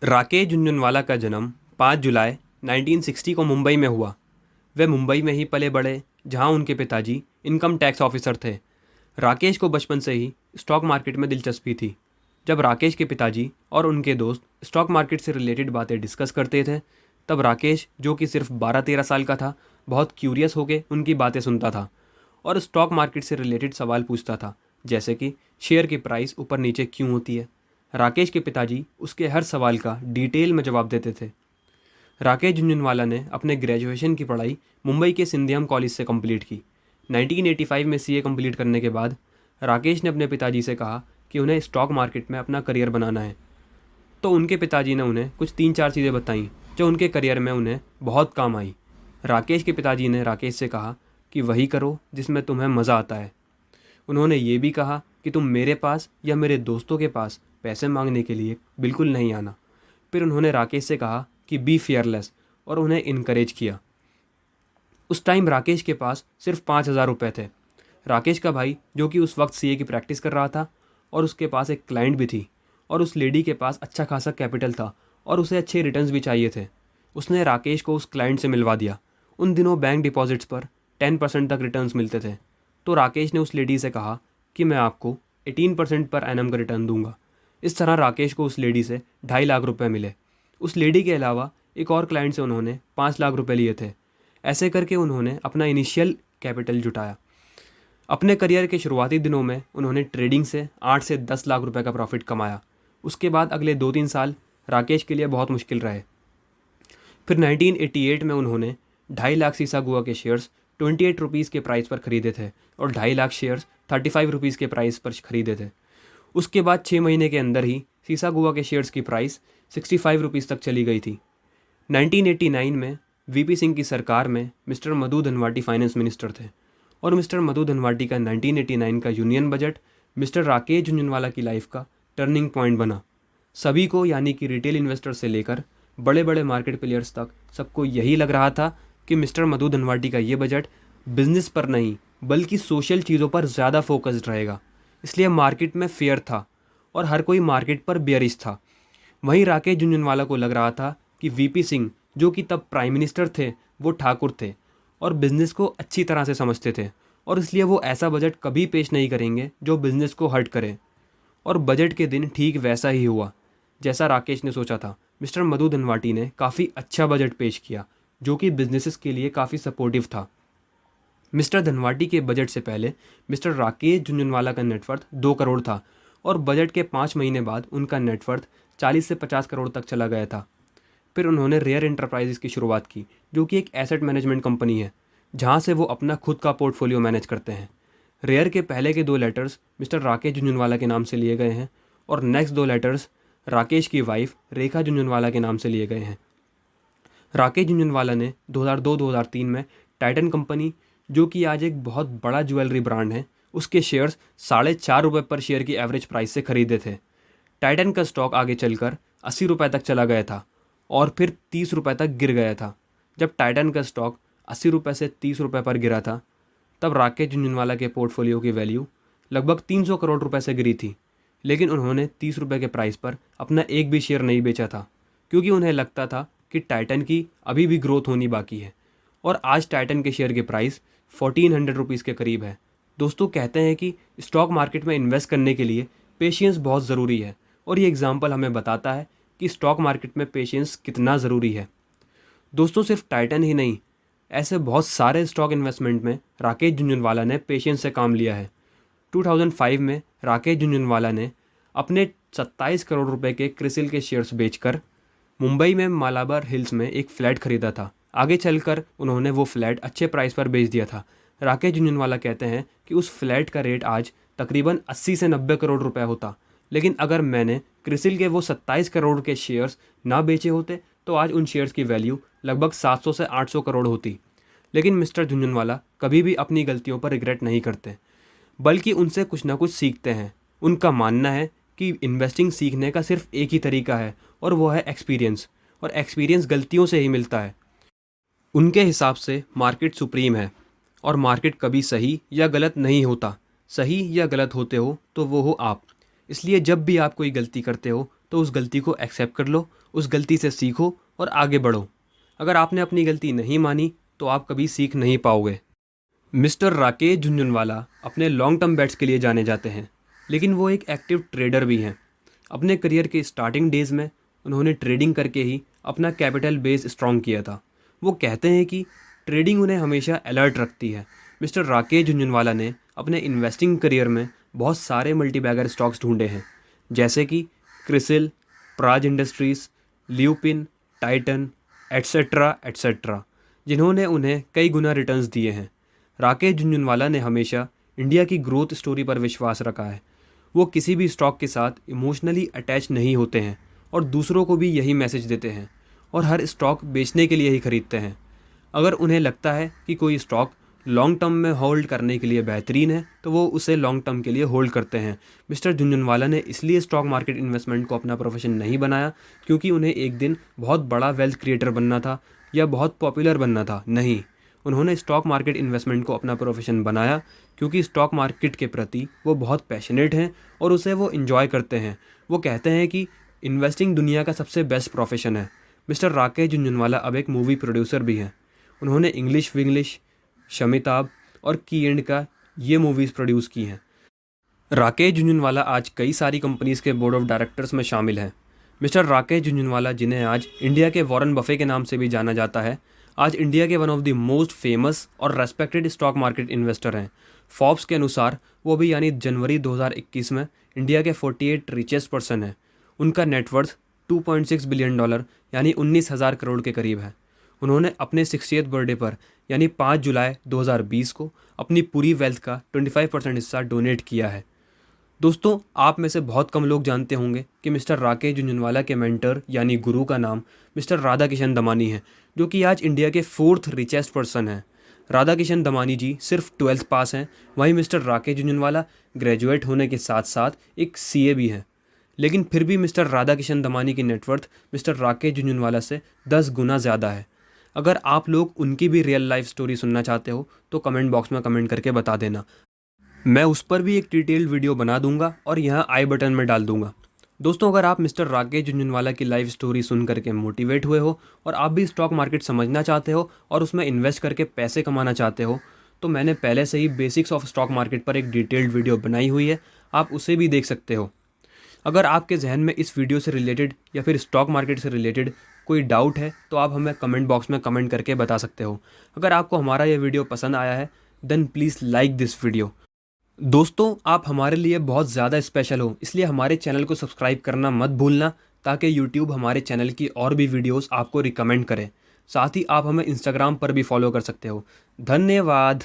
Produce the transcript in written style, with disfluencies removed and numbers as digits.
राकेश झुनझुनवाला का जन्म 5 जुलाई 1960 को मुंबई में हुआ। वे मुंबई में ही पले बड़े, जहां उनके पिताजी इनकम टैक्स ऑफिसर थे। राकेश को बचपन से ही स्टॉक मार्केट में दिलचस्पी थी। जब राकेश के पिताजी और उनके दोस्त स्टॉक मार्केट से रिलेटेड बातें डिस्कस करते थे, तब राकेश, जो कि सिर्फ 12-13 साल का था, बहुत क्यूरियस होकर उनकी बातें सुनता था और स्टॉक मार्केट से रिलेटेड सवाल पूछता था, जैसे कि शेयर की प्राइस ऊपर नीचे क्यों होती है। राकेश के पिताजी उसके हर सवाल का डिटेल में जवाब देते थे। राकेश झुनझुनवाला ने अपने ग्रेजुएशन की पढ़ाई मुंबई के सिंधियम कॉलेज से कंप्लीट की। 1985 में सीए कंप्लीट करने के बाद राकेश ने अपने पिताजी से कहा कि उन्हें स्टॉक मार्केट में अपना करियर बनाना है। तो उनके पिताजी ने उन्हें कुछ 3-4 चीज़ें बताईं जो उनके करियर में उन्हें बहुत काम आई। राकेश के पिताजी ने राकेश से कहा कि वही करो जिसमें तुम्हें मज़ा आता है। उन्होंने ये भी कहा कि तुम मेरे पास या मेरे दोस्तों के पास पैसे मांगने के लिए बिल्कुल नहीं आना। फिर उन्होंने राकेश से कहा कि बी फियरलेस और उन्हें इनकरेज किया। उस टाइम राकेश के पास सिर्फ 5,000 रुपये थे। राकेश का भाई, जो कि उस वक्त सीए की प्रैक्टिस कर रहा था, और उसके पास एक क्लाइंट भी थी, और उस लेडी के पास अच्छा खासा कैपिटल था और उसे अच्छे रिटर्न्स भी चाहिए थे। उसने राकेश को उस क्लाइंट से मिलवा दिया। उन दिनों बैंक डिपॉजिट्स पर 10% तक रिटर्न्स मिलते थे। तो राकेश ने उस लेडी से कहा कि मैं आपको 18% पर एनम का रिटर्न दूंगा। इस तरह राकेश को उस लेडी से 2.5 लाख रुपए मिले। उस लेडी के अलावा एक और क्लाइंट से उन्होंने 5 लाख रुपए लिए थे। ऐसे करके उन्होंने अपना इनिशियल कैपिटल जुटाया। अपने करियर के शुरुआती दिनों में उन्होंने ट्रेडिंग से 8 से 10 लाख रुपए का प्रॉफिट कमाया। उसके बाद अगले 2-3 साल राकेश के लिए बहुत मुश्किल रहे। फिर 1988 में उन्होंने 2.5 लाख सीसा गुआ के शेयर्स 28 रुपीज़ के प्राइस पर खरीदे थे और 2.5 लाख शेयर्स 35 रुपीज़ के प्राइस पर खरीदे थे। उसके बाद 6 महीने के अंदर ही सीसा गुआ के शेयर्स की प्राइस 65 रुपीज़ तक चली गई थी। 1989 में वीपी सिंह की सरकार में मिस्टर मधु धनवाटी फाइनेंस मिनिस्टर थे और मिस्टर मधु धनवाटी का 1989 का union budget mister Rakesh Jhunjhunwala की लाइफ का टर्निंग पॉइंट बना। सभी को, यानी कि रिटेल इन्वेस्टर से लेकर बड़े बड़े मार्केट प्लेयर्स तक, सबको यही लग रहा था कि मिस्टर मधु धनवाटी का ये बजट बिजनेस पर नहीं बल्कि सोशल चीज़ों पर ज़्यादा फोकस्ड रहेगा। इसलिए मार्केट में फेयर था और हर कोई मार्केट पर बेयरिश था। वहीं राकेश झुनझुनवाला को लग रहा था कि वीपी सिंह, जो कि तब प्राइम मिनिस्टर थे, वो ठाकुर थे और बिज़नेस को अच्छी तरह से समझते थे, और इसलिए वो ऐसा बजट कभी पेश नहीं करेंगे जो बिज़नेस को हर्ट करे। और बजट के दिन ठीक वैसा ही हुआ जैसा राकेश ने सोचा था। मिस्टर मधु धनवाटी ने काफ़ी अच्छा बजट पेश किया जो कि बिजनेसेस के लिए काफ़ी सपोर्टिव था। मिस्टर धनवाटी के बजट से पहले मिस्टर राकेश झुनझुनवाला का नेटवर्थ 2 करोड़ था और बजट के 5 महीने बाद उनका नेटवर्थ 40 से 50 करोड़ तक चला गया था। फिर उन्होंने रेयर एंटरप्राइजेस की शुरुआत की, जो कि एक एसेट मैनेजमेंट कंपनी है जहां से वो अपना खुद का पोर्टफोलियो मैनेज करते हैं। रेयर के पहले के 2 लेटर्स मिस्टर राकेश झुनझुनवाला के नाम से लिए गए हैं और नेक्स्ट 2 लेटर्स राकेश की वाइफ रेखा झुनझुनवाला के नाम से लिए गए हैं। राकेश झुनझुनवाला ने 2002-2003 में टाइटन कंपनी, जो कि आज एक बहुत बड़ा ज्वेलरी ब्रांड है, उसके शेयर्स 4.5 रुपये पर शेयर की एवरेज प्राइस से खरीदे थे। टाइटन का स्टॉक आगे चलकर 80 रुपये तक चला गया था और फिर 30 रुपये तक गिर गया था। जब टाइटन का स्टॉक 80 रुपये से 30 रुपये पर गिरा था, तब राकेश झुनझुनवाला के पोर्टफोलियो की वैल्यू लगभग 300 करोड़ रुपए से गिरी थी। लेकिन उन्होंने 30 रुपये के प्राइस पर अपना एक भी शेयर नहीं बेचा था, क्योंकि उन्हें लगता था कि टाइटन की अभी भी ग्रोथ होनी बाकी है। और आज टाइटन के शेयर की प्राइस 1400 रुपीज़ के करीब है। दोस्तों, कहते हैं कि स्टॉक मार्केट में इन्वेस्ट करने के लिए पेशेंस बहुत ज़रूरी है, और ये एग्जाम्पल हमें बताता है कि स्टॉक मार्केट में पेशेंस कितना ज़रूरी है। दोस्तों, सिर्फ टाइटन ही नहीं, ऐसे बहुत सारे स्टॉक इन्वेस्टमेंट में राकेश झुनझुनवाला ने पेशेंस से काम लिया है। 2005 में राकेश झुनझुनवाला ने अपने 27 करोड़ रुपए के क्रिसिल के शेयर्स बेचकर मुंबई में मालाबार हिल्स में एक फ्लैट खरीदा था। आगे चलकर उन्होंने वो फ्लैट अच्छे प्राइस पर बेच दिया था। राकेश झुनझुनवाला कहते हैं कि उस फ्लैट का रेट आज तकरीबन 80 से 90 करोड़ रुपए होता, लेकिन अगर मैंने क्रिसिल के वो 27 करोड़ के शेयर्स ना बेचे होते तो आज उन शेयर्स की वैल्यू लगभग 700 से 800 करोड़ होती। लेकिन मिस्टर झुनझुनवाला कभी भी अपनी गलतियों पर रिग्रेट नहीं करते, बल्कि उनसे कुछ ना कुछ सीखते हैं। उनका मानना है कि इन्वेस्टिंग सीखने का सिर्फ एक ही तरीका है, और वो है एक्सपीरियंस, और एक्सपीरियंस गलतियों से ही मिलता है। उनके हिसाब से मार्केट सुप्रीम है और मार्केट कभी सही या गलत नहीं होता। सही या गलत होते हो तो वो हो आप। इसलिए जब भी आप कोई गलती करते हो तो उस गलती को एक्सेप्ट कर लो, उस गलती से सीखो और आगे बढ़ो। अगर आपने अपनी गलती नहीं मानी तो आप कभी सीख नहीं पाओगे। मिस्टर राकेश झुनझुनवाला अपने लॉन्ग टर्म बेट्स के लिए जाने जाते हैं, लेकिन वो एक एक्टिव ट्रेडर भी हैं। अपने करियर के स्टार्टिंग डेज़ में उन्होंने ट्रेडिंग करके ही अपना कैपिटल बेस स्ट्रॉन्ग किया था। वो कहते हैं कि ट्रेडिंग उन्हें हमेशा अलर्ट रखती है। मिस्टर राकेश झुनझुनवाला ने अपने इन्वेस्टिंग करियर में बहुत सारे मल्टीबैगर स्टॉक्स ढूंढे हैं, जैसे कि CRISIL, Praj industries, lupin, Titan, etcetera etcetera, जिन्होंने उन्हें कई गुना रिटर्न्स दिए हैं। राकेश झुनझुनवाला ने हमेशा इंडिया की ग्रोथ स्टोरी पर विश्वास रखा है। वो किसी भी स्टॉक के साथ इमोशनली अटैच नहीं होते हैं और दूसरों को भी यही मैसेज देते हैं और हर स्टॉक बेचने के लिए ही खरीदते हैं। अगर उन्हें लगता है कि कोई स्टॉक लॉन्ग टर्म में होल्ड करने के लिए बेहतरीन है तो वो उसे लॉन्ग टर्म के लिए होल्ड करते हैं। मिस्टर झुनझुनवाला ने इसलिए स्टॉक मार्केट इन्वेस्टमेंट को अपना प्रोफेशन नहीं बनाया क्योंकि उन्हें एक दिन बहुत बड़ा वेल्थ क्रिएटर बनना था या बहुत पॉपुलर बनना था। नहीं, उन्होंने स्टॉक मार्केट इन्वेस्टमेंट को अपना प्रोफेशन बनाया क्योंकि स्टॉक मार्केट के प्रति वो बहुत पैशनेट हैं और उसे वो इन्जॉय करते हैं। वो कहते हैं कि इन्वेस्टिंग दुनिया का सबसे बेस्ट प्रोफेशन है। मिस्टर राकेश झुनझुनवाला अब एक मूवी प्रोड्यूसर भी हैं। उन्होंने इंग्लिश विंग्लिश, शमिताब और की एंड का ये मूवीज़ प्रोड्यूस की हैं। राकेश झुनझुनवाला आज कई सारी कंपनीज़ के बोर्ड ऑफ डायरेक्टर्स में शामिल हैं। मिस्टर राकेश झुनझुनवाला, जिन्हें आज इंडिया के वॉरेन बफे के नाम से भी जाना जाता है, आज इंडिया के one of the most famous और रेस्पेक्टेड स्टॉक मार्केट इन्वेस्टर हैं। फॉर्ब्स के अनुसार वो भी यानी जनवरी 2021 में इंडिया के 48 रिचेस्ट पर्सन हैं। उनका नेटवर्थ $2.6 बिलियन यानी 19,000 करोड़ के करीब है। उन्होंने अपने 60th बर्थडे पर यानी 5 जुलाई 2020 को अपनी पूरी वेल्थ का 25% हिस्सा डोनेट किया है। दोस्तों, आप में से बहुत कम लोग जानते होंगे कि मिस्टर राकेश झुनझुनवाला के मेंटर यानी गुरु का नाम मिस्टर राधा किशन दमानी है, जो कि आज इंडिया के 4th रिचेस्ट पर्सन हैं। राधा किशन दमानी जी सिर्फ 12th पास हैं, वहीं मिस्टर राकेश झुनझुनवाला ग्रेजुएट होने के साथ साथ एक CA भी हैं। लेकिन फिर भी मिस्टर राधा किशन दमानी की नेटवर्थ मिस्टर राकेश झुनझुनवाला से 10 गुना ज़्यादा है। अगर आप लोग उनकी भी रियल लाइफ स्टोरी सुनना चाहते हो तो कमेंट बॉक्स में कमेंट करके बता देना। मैं उस पर भी एक डिटेल्ड वीडियो बना दूंगा और यहाँ आई बटन में डाल दूंगा। दोस्तों, अगर आप मिस्टर राकेश झुनझुनवाला की लाइफ स्टोरी सुन करके मोटिवेट हुए हो और आप भी स्टॉक मार्केट समझना चाहते हो और उसमें इन्वेस्ट करके पैसे कमाना चाहते हो, तो मैंने पहले से ही बेसिक्स ऑफ स्टॉक मार्केट पर एक डिटेल्ड वीडियो बनाई हुई है, आप उसे भी देख सकते हो। अगर आपके जहन में इस वीडियो से रिलेटेड या फिर स्टॉक मार्केट से रिलेटेड कोई डाउट है तो आप हमें कमेंट बॉक्स में कमेंट करके बता सकते हो। अगर आपको हमारा ये वीडियो पसंद आया है then please like this video. दोस्तों, आप हमारे लिए बहुत ज़्यादा स्पेशल हो, इसलिए हमारे चैनल को सब्सक्राइब करना मत भूलना ताकि यूट्यूब हमारे चैनल की और भी वीडियोस आपको रिकमेंड करे। साथ ही आप हमें इंस्टाग्राम पर भी फॉलो कर सकते हो। धन्यवाद।